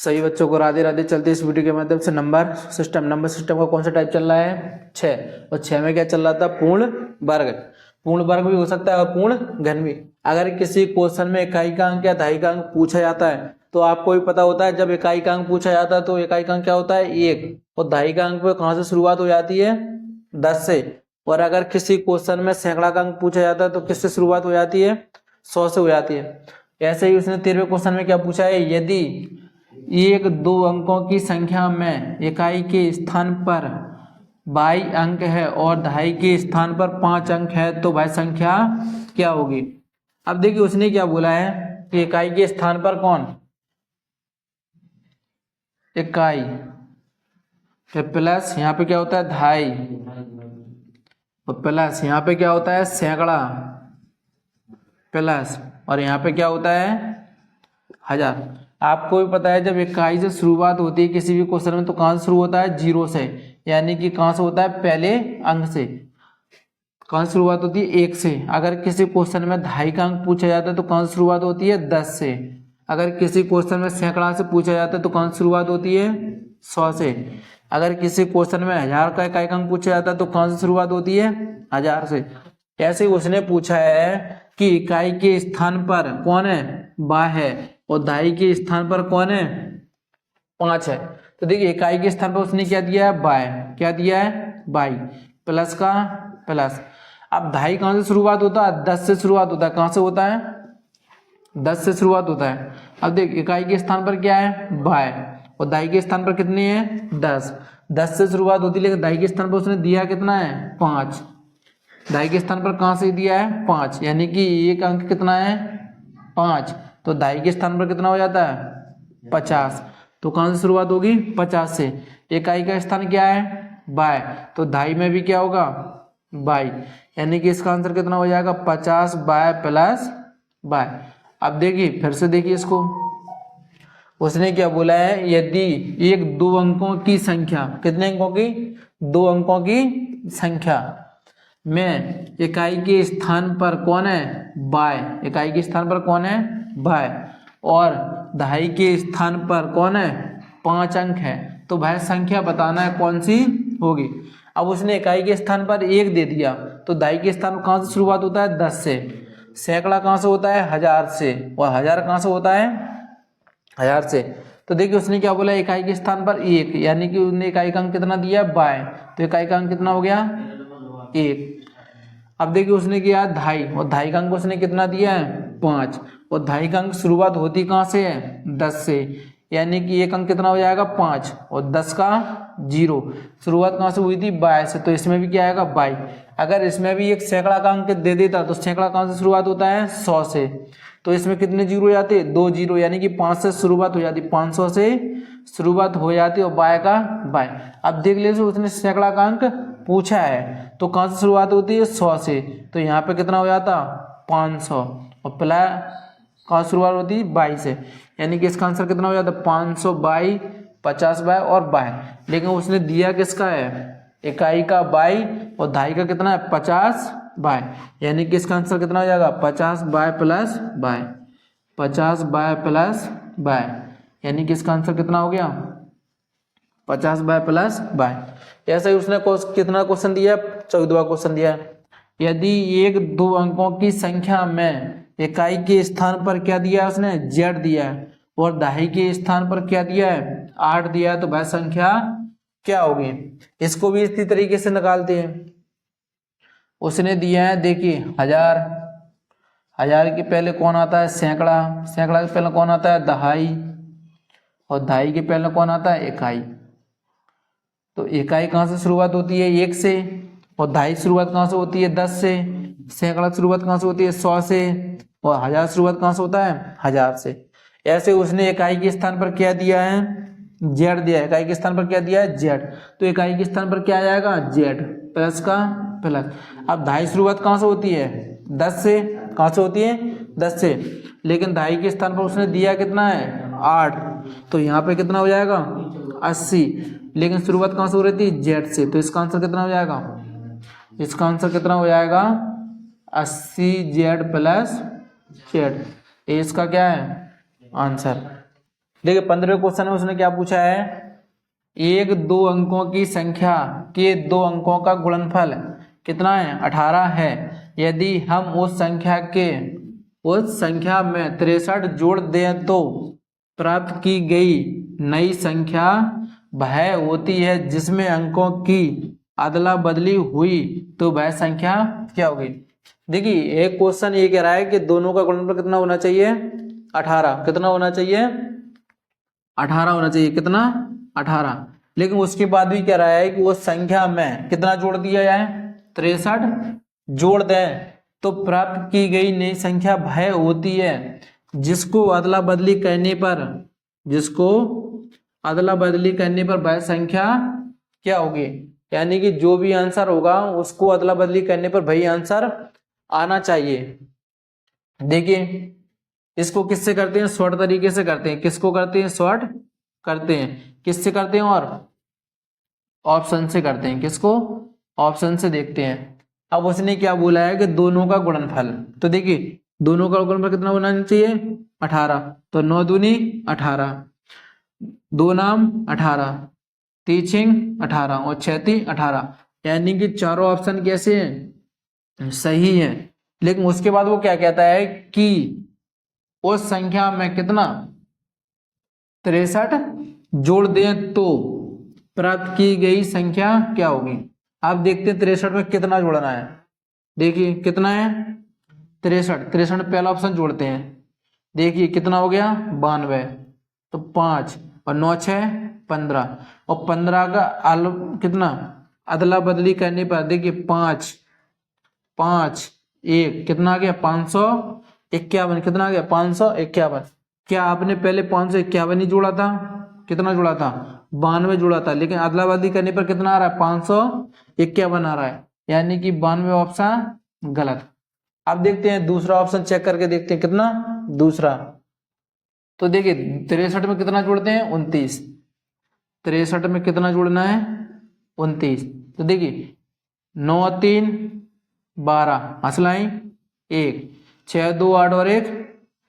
सभी बच्चों को राधे राधे। चलते इस वीडियो के माध्यम से नंबर सिस्टम का कौन सा टाइप चल रहा है? 6। और 6 में क्या चल रहा था? पूर्ण वर्ग। पूर्ण वर्ग भी हो सकता है और पूर्ण घन भी। अगर किसी क्वेश्चन में इकाई का अंक या दहाई का अंक पूछा जाता है तो आपको भी पता होता है, जब इकाई का अंक पूछा जाता है तो इकाई का अंक क्या होता है? 1। और दहाई का अंक पे कहाँ से शुरुआत हो जाती है? 10 से। और अगर किसी क्वेश्चन में सैकड़ा का अंक पूछा जाता है तो किससे शुरुआत हो जाती है? 100 से हो जाती है। ऐसे ही उसने 13वें क्वेश्चन में क्या पूछा है? यदि 1-2 अंकों की संख्या में इकाई के स्थान पर 22 अंक है और दहाई के स्थान पर 5 अंक है तो वह संख्या क्या होगी? अब देखिए उसने क्या बोला है कि इकाई के स्थान पर कौन? इकाई, फिर प्लस यहाँ पे क्या होता है? दहाई, और प्लस यहाँ पे क्या होता है? सैकड़ा, प्लस, और यहाँ पे क्या होता है? हजार। आपको भी पता है जब इकाई से शुरुआत होती है किसी भी क्वेश्चन में तो कहाँ से शुरू होता है? 0 से, यानी कि कहाँ से होता है? पहले अंक से। कहाँ से शुरुआत होती है? 1 से। अगर किसी क्वेश्चन में दहाई का अंक पूछा जाता है तो कहाँ से शुरुआत होती है? 10 से। अगर किसी क्वेश्चन में सैकड़ा से पूछा जाता है तो कहाँ से शुरुआत होती है? 100 से। अगर किसी क्वेश्चन में 1000 का इकाई का अंक पूछा जाता है तो कहाँ से शुरुआत होती है? 1000 से। ऐसे उसने पूछा है कि इकाई के स्थान पर कौन है? 22 है, और दहाई के स्थान पर कौन है? 5 है। तो देखिए इकाई के स्थान पर उसने क्या दिया है? 22। क्या दिया है? 22 प्लस का प्लस। अब दहाई कहाँ से शुरुआत होता है? 10 से शुरुआत होता है। कहाँ से होता है? 10 से शुरुआत होता है। अब देख इकाई के स्थान पर क्या है? 22, और दहाई के स्थान पर कितनी है? 10। 10 से शुरुआत होती है, लेकिन दहाई के स्थान पर उसने दिया कितना है? 5। दहाई के स्थान पर कहाँ से दिया है? 5, यानी कि एक अंक कितना है? 5। तो दहाई के स्थान पर कितना हो जाता है? 50। तो कहाँ से शुरुआत होगी? 50 से। इकाई का स्थान क्या है? 22, तो दहाई में भी क्या होगा? 22, यानी कि इसका आंसर कितना हो जाएगा? 50 22 प्लस 22। अब देखिए फिर से देखिए इसको, उसने क्या बोला है? यदि 1-2 अंकों की संख्या, कितने अंकों की? 2 अंकों की संख्या में इकाई के स्थान पर कौन है? 22। इकाई के स्थान पर कौन है? 22, और दहाई के स्थान पर कौन है? 5 अंक है, तो वह संख्या बताना है कौन सी होगी। अब उसने इकाई के स्थान पर 1 दे दिया, तो दहाई के स्थान पर कहाँ से शुरुआत होता है? 10 से। सैकड़ा कहाँ से होता है? 1000 से, और 1000 कहाँ से होता है? 1000 से। तो देखिए उसने क्या बोला? इकाई के स्थान पर 1, यानी कि उसने इकाई का अंक कितना दिया? 22, तो इकाई का अंक कितना हो गया? 1। अब देखिए उसने किया दहाई, और दहाई का अंक उसने कितना दिया है? 5, और दहाई का अंक शुरुआत होती कहाँ से है? 10 से, यानी कि एक अंक कितना हो जाएगा? 5, और 10 का 0। शुरुआत कहाँ से हुई थी? 22 से, तो इसमें भी क्या आएगा? 22। अगर इसमें भी एक सैकड़ा का अंक दे देता तो सैकड़ा कहाँ से शुरुआत होता है? 100 से, तो इसमें कितने जीरो हो जाते? 2 जीरो, यानी कि 5 से शुरुआत हो जाती, 500 से शुरुआत हो जाती, और 22 का 22। अब देख लीजिए उसने सैकड़ा का अंक पूछा है तो कहाँ से शुरुआत होती है? 100 से, तो यहाँ पे कितना हो जाता? 500, और प्लस कहाँ शुरुआत होती है? 22 से, यानी कि इसका आंसर कितना हो जाता? 522, 50 बाय और 22। लेकिन उसने दिया किसका है? इकाई का 22, और दहाई का कितना है? 50 बाय, यानी कि इसका आंसर कितना हो जाएगा? 50 by plus by, 50 by plus by, यानी कि इसका आंसर कितना हो गया? 50 बाय प्लस बाय। ऐसा ही उसने कितना क्वेश्चन दिया? 14वां क्वेश्चन दिया। यदि 1-2 अंकों की संख्या में इकाई के स्थान पर क्या दिया है उसने? Z दिया है, और दहाई के स्थान पर क्या दिया है? 8 दिया है, तो वह संख्या क्या होगी? इसको भी इसी तरीके से निकालते हैं। उसने दिया है देखिए 1000, 1000 के पहले कौन आता है? सैकड़ा, सैकड़ा के पहले कौन आता है? दहाई, और दहाई के पहले कौन आता है? इकाई। तो इकाई कहाँ से शुरुआत होती है? 1 से, और दहाई शुरुआत कहाँ से होती है? 10 से। सैकड़ा शुरुआत कहाँ से होती है? 100 से, और 1000 शुरुआत कहाँ से होता है? 1000 से। ऐसे उसने इकाई के स्थान पर क्या दिया है? Z दिया है। इकाई के स्थान पर क्या दिया है? Z, तो इकाई के स्थान पर क्या आ जाएगा? Z प्लस का प्लस। अब दहाई शुरुआत कहाँ से होती है? 10 से। कहाँ से होती है? 10 से, लेकिन दहाई के स्थान पर उसने दिया कितना है? 8, तो यहाँ पे कितना हो जाएगा? 80, लेकिन शुरुआत कहाँ से हो रही थी? Z से, तो इसका आंसर कितना हो जाएगा? इसका आंसर कितना हो जाएगा? 80Z plus Z। ये इसका क्या है? आंसर। देखिए 15वें क्वेश्चन में उसने क्या पूछा है, एक दो अंकों की संख्या के दो अंकों का गुणनफल कितना है, 18 है। यदि हम उस संख्या में 63 जोड़ दें तो प्राप्त की गई नई संख्या वह होती है जिसमें अंकों की अदला बदली हुई, तो वह संख्या क्या होगी। देखिए एक क्वेश्चन ये कह रहा है कि दोनों का गुणनफल कितना होना चाहिए, 18। कितना होना चाहिए, 18 होना चाहिए। कितना, 18। लेकिन उसके बाद भी कह रहा है कि वो संख्या में कितना जोड़ दिया जाए, 63 जोड़ दें तो प्राप्त की गई नई संख्या वह होती है जिसको अदला बदली करने पर वह संख्या क्या होगी। यानी कि जो भी आंसर होगा उसको अदला बदली करने पर वही आंसर आना चाहिए। देखिए इसको किससे करते हैं, शॉर्ट तरीके से करते हैं। किसको करते हैं, शॉर्ट करते हैं। किससे करते हैं, और ऑप्शन से करते हैं। किसको, ऑप्शन से देखते हैं। अब उसने क्या बोला है कि दोनों का गुणनफल, तो देखिए दोनों का गुणनफल कितना होना चाहिए, 18। तो 9 दूनी 18, 2 नाम 18, 3 छिंग 18 और 6 3 18। यानी कि चारों ऑप्शन कैसे हैं, सही है। लेकिन उसके बाद वो क्या कहता है कि उस संख्या में कितना 63 जोड़ दें तो प्राप्त की गई संख्या क्या होगी। आप देखते हैं 63 में कितना जोड़ना है। देखिए कितना है, 63 पहला ऑप्शन जोड़ते हैं। देखिए कितना हो गया, 92। तो 5 और 9 6 15 और 15 का कितना अदला बदली करने पर देखिए 5 5 1 कितना आ गया, 551। कितना आ गया, 551। क्या आपने पहले 551 ही जोड़ा था, कितना जोड़ा था, 92 जोड़ा था। लेकिन अदला बदली करने पर कितना आ रहा है, 551 आ रहा है। यानी कि 92 ऑप्शन गलत। अब देखते हैं दूसरा ऑप्शन चेक करके देखते हैं कितना, दूसरा। तो देखिए 63 में कितना जोड़ते हैं, 29। 63 में कितना जोड़ना है, 29। तो देखिए 9 3 12 हंसलाई 1 6 2 8 और 1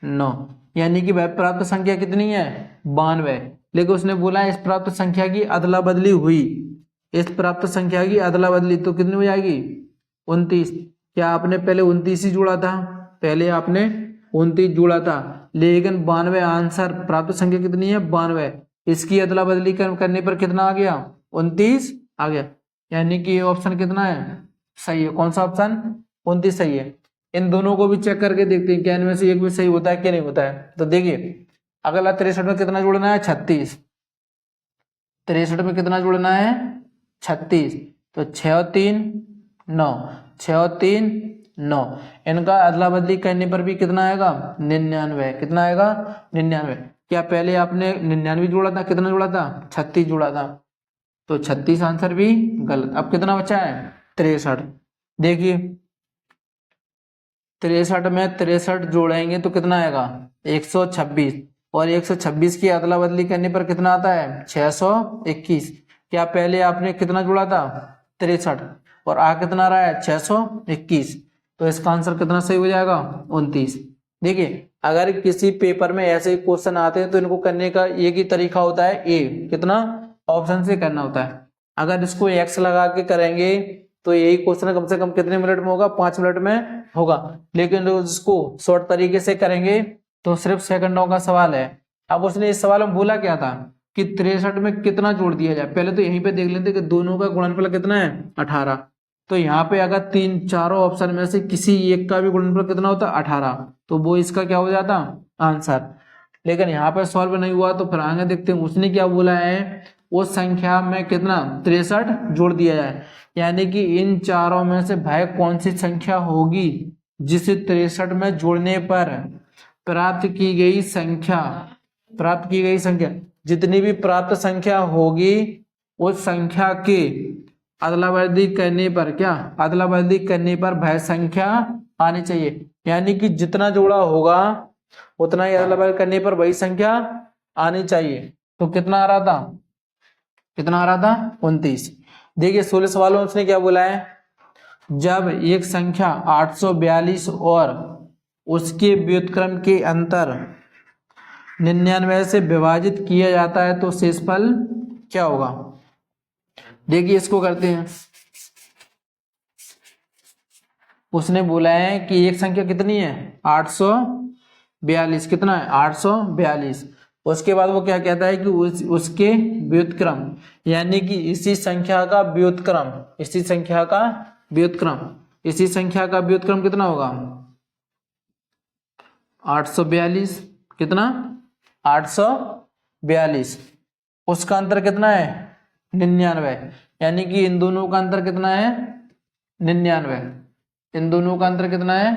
9। यानी कि वह प्राप्त संख्या कितनी है, 92। लेकिन उसने बोला इस प्राप्त संख्या की अदला बदली हुई, इस प्राप्त संख्या की अदला बदली तो कितनी हो जाएगी, 29। क्या आपने पहले 29 ही जोड़ा था, पहले आपने 29 जोड़ा था। लेकिन 92 आंसर, प्राप्त संख्या कितनी है, 92। इसकी अदला बदली करने पर कितना आ गया, 29 आ गया। यानी कि ये ऑप्शन कितना है, सही है। कौन सा ऑप्शन, 29 सही है। इन दोनों को भी चेक करके देखते हैं क्या इनमें से एक भी सही होता है क्या नहीं होता है। तो देखिए अगला 63 में कितना जोड़ना है, 36। 63 में कितना जोड़ना है, 36। तो 6 और 3 9, 6 और 3 9। इनका अदला बदली करने पर भी कितना आएगा, 99। कितना आएगा, 99। क्या पहले आपने 99 जोड़ा था, कितना जोड़ा था, 36 जोड़ा था। तो 36 आंसर भी गलत। अब कितना बचा है, 63। देखिए 63 में 63 जोड़ेंगे तो कितना आएगा, 126। और 126 की अदला बदली करने पर कितना आता है, 621। क्या पहले आपने कितना जोड़ा था, 63 और आ कितना रहा है, 621। तो इसका आंसर कितना सही हो जाएगा, 29। देखिए अगर किसी पेपर में ऐसे क्वेश्चन आते हैं तो इनको करने का एक ही तरीका होता है, ए कितना ऑप्शन से करना होता है। अगर इसको एक्स लगा के करेंगे तो यही क्वेश्चन कम से कम कितने मिनट में होगा, 5 मिनट में होगा। लेकिन इसको शॉर्ट तरीके से करेंगे तो सिर्फ सेकंडों का सवाल है। अब उसने इस सवाल में बोला क्या था कि 63 में कितना जोड़ दिया जाए। पहले तो यहीं पे देख लेते कि दोनों का गुणनफल कितना है, 18। तो यहाँ पे अगर चारों ऑप्शन में से किसी एक का भी गुणनफल कितना होता, 18, तो वो इसका क्या हो जाता, आंसर। लेकिन यहाँ पे सॉल्व नहीं हुआ तो फिर आगे देखते हैं उसने क्या बोला है, उस संख्या में कितना 63 जोड़ दिया जाए। यानी कि इन चारों में से भाई कौन सी संख्या होगी जिसे 63 में जोड़ने पर प्राप्त की गई संख्या जितनी भी प्राप्त संख्या होगी उस संख्या के अदला बदली करने पर वह संख्या आनी चाहिए। यानी कि जितना जोड़ा होगा उतना ही अदला बदली करने पर वही संख्या आनी चाहिए। तो कितना आ रहा था, 29। देखिए 16 सवालों में उसने क्या बोला है, जब एक संख्या 842 और उसके व्युत्क्रम के अंतर 99 से विभाजित किया जाता है तो शेषफल क्या होगा। देखिए इसको करते हैं। उसने बोला है कि एक संख्या कितनी है 842, कितना है 842। उसके बाद वो क्या कहता है कि उसके व्युत्क्रम, यानी कि इसी संख्या का व्युत्क्रम, इसी संख्या का व्युत्क्रम, इसी संख्या का व्युत्क्रम कितना होगा 842, कितना 842। उसका अंतर कितना है 99, यानी कि इन दोनों का अंतर कितना है 99, इन दोनों का अंतर कितना है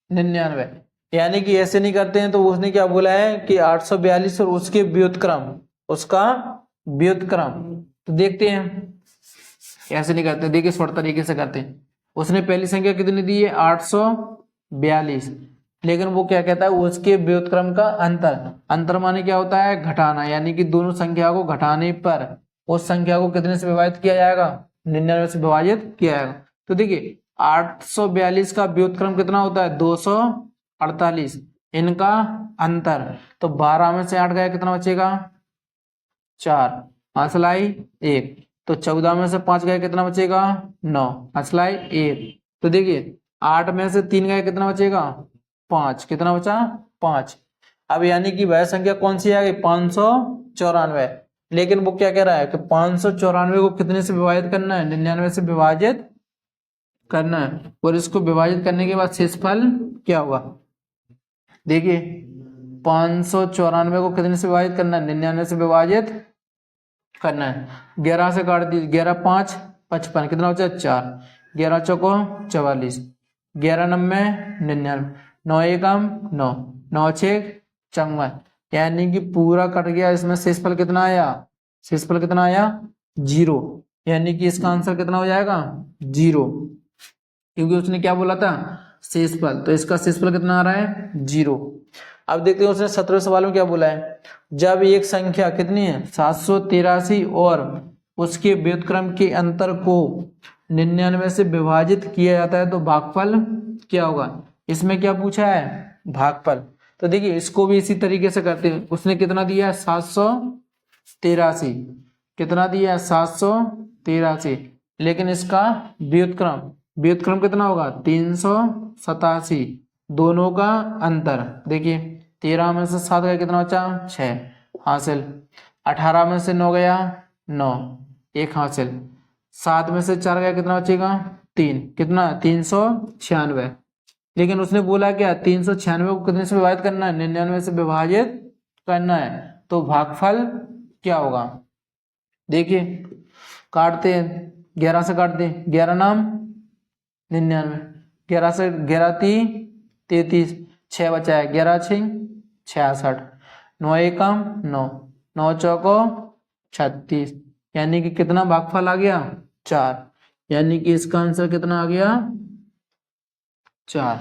99। यानी कि ऐसे नहीं करते हैं तो उसने क्या बोला है कि 842 और उसके व्युत्क्रम, उसका व्युत्क्रम। तो देखते हैं, ऐसे नहीं करते, देखिए स्पष्ट तरीके से करते हैं। उसने पहली संख्या कितनी दी है 842, लेकिन वो क्या कहता है उसके व्युत्क्रम का अंतर। अंतर माने क्या होता है घटाना, यानी कि दोनों संख्या को घटाने पर उस संख्या को कितने से विभाजित किया जाएगा 99 से विभाजित किया जाएगा। तो देखिए 842 का व्युत्क्रम कितना होता है 248, इनका अंतर, तो 12 में से 8 गया कितना बचेगा 4, हंसलाई 1, तो 14 में से 5 गया कितना बचेगा 9, हंसलाई 1। तो देखिए 8 में से 3 गया कितना बचेगा 5, कितना बचा 5। अब यानी कि वह संख्या कौन सी आ गई 594, लेकिन वो क्या कह रहा है कि 594 को कितने से विभाजित करना है 99 से विभाजित करना है, और इसको विभाजित करने के बाद शेषफल क्या होगा। देखिए 594 को कितने से विभाजित करना है 99 से विभाजित करना है। 11 से काट दीजिए, 11 5 55, कितना बचा 4, 11 चौको 44, 11 नब्बे 99, 9 एकम 9, 9 छः 54, यानी कि पूरा कट गया। इसमें शेषफल कितना आया, शेषफल कितना आया 0, यानी कि इसका आंसर कितना हो जाएगा 0, क्योंकि उसने क्या बोला था शेषफल, तो इसका शेषफल कितना आ रहा है 0। अब देखते हैं उसने 17वें सवाल में क्या बोला है। जब एक संख्या कितनी है 783 और उसके व्युत्क्रम के अंतर को 99 से विभाजित किया जाता है तो भागफल क्या होगा। इसमें क्या पूछा है भागफल। तो देखिए इसको भी इसी तरीके से करते हैं। उसने कितना दिया है 783, कितना दिया है 783, लेकिन इसका व्युत्क्रम, व्युत्क्रम कितना होगा 387, दोनों का अंतर। देखिए 13 में से 7 गया कितना बचा 6, हासिल। 18 में से 9 गया 9, 1 हासिल। 7 में से 4 गया कितना बचेगा 3, कितना 396, लेकिन उसने बोला क्या 396 को कितने से विभाजित करना है 99 से विभाजित करना है, तो भागफल क्या होगा। देखिए काटते हैं, 11 से काटते हैं, 11 नाम 99, 11 से 11 33, 6 बचा है, 11 6 66, 9 एकम 9, 9 चौको 36, यानी कि कितना भागफल आ गया 4, यानी कि इसका आंसर कितना आ गया 4।